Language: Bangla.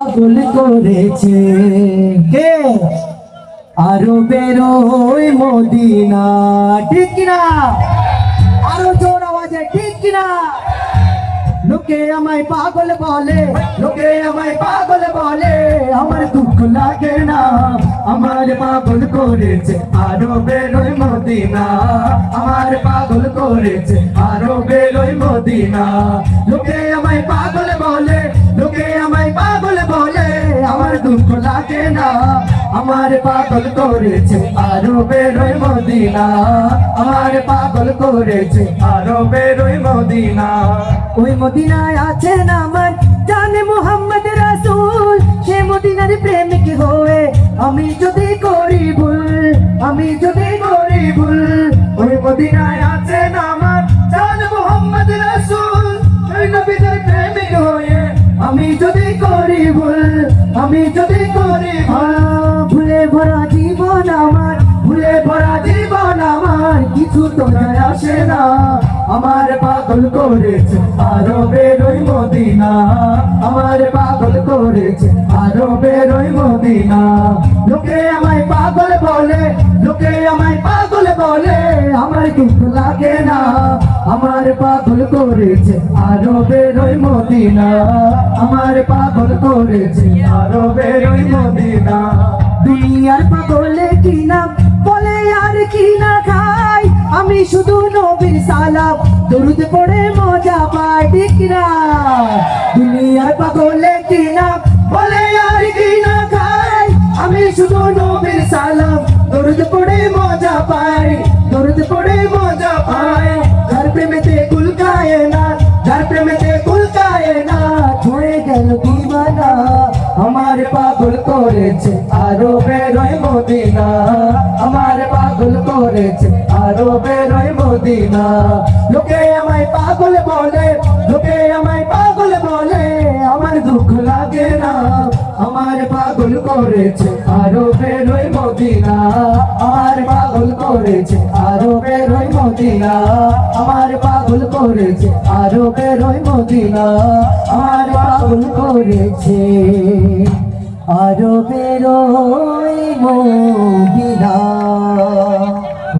পাগল করেছে কে আরো বেরোয় মদিনা ঠিক কিনা আরো জোর আওয়াজে ঠিক কিনা লোকে আমায় পাগল বলে লোকে আমায় পাগল বলে আমার দুঃখ লাগে না আমার পাগল করেছে আরো বেরোয় মদিনা আমার পাগল করেছে আরো বেরোয় মদিনা লোকে আমায় পাগল বলে লোকে আমায় পাগল বলে আমার দুঃখ লাগে না আমার পাগল করেছে আরো বেরোয় মদিনা আমার পাগল করেছে আরো বেরোয় মদিনা ওই মদিনায় আছেন আমার জানে মুহাম্মদ রাসূল সে মদিনার প্রেমিক হয়ে আমি যদি করি ভুল আমি যদি করি ভুল ওই মদিনায় আছেন আমার জানে মুহাম্মদ রাসূল ওই নবীর প্রেমিক হয়ে আমি যদি করি ভুল আমি যদি করি ভুলে ভরা জীবন আমার ভুলে ভরা জীবন আমার কিছু তো যায় আসে না আমার পাগল করেছে আরো বেরোয় মদিনা আমার পাগল করেছে আরো বেরোয় মদিনা লোকে আমায় পাগল বলে লোকে আমায় পাগল বলে আমার দুঃখ লাগে না আমার পাগল করেছে আরো বেরোয় মদিনা আমার পাগল করেছে আরো বেরোয় মদিনা দুনিয়ার পাগলে কি না বলে আর কি না খাই আমি শুধু নবীর সালাম দরুদ পড়ে মজা পাই ঠিক না দুনিয়ার পাগলে কি না বলে আর কি না খাই আমি শুধু নবীর সালাম দরুদ পড়ে মজা পাই দরুদ পড়ে মজা পাই যার প্রেমেতে কুলকায় না যার প্রেমেতে কুলকায় না ছুঁয়ে গেল দিওয়ানা আমার পাগল করেছে আরো বেরোয় মদিনা আমার পাগল করেছে আরো বেরোয় মদিনা লোকে আমায় পাগল বলে লোকে আমায় পাগল বলে আমার দুঃখ লাগে না আমার পাগল করেছে আরো বেরোয় মদিনা আমার পাগল করেছে আরো বেরোয় মদিনা আমার পাগল করেছে আরো বেরোয় মদিনা আমার পাগল করেছে আরো বেরোয় মদিনা।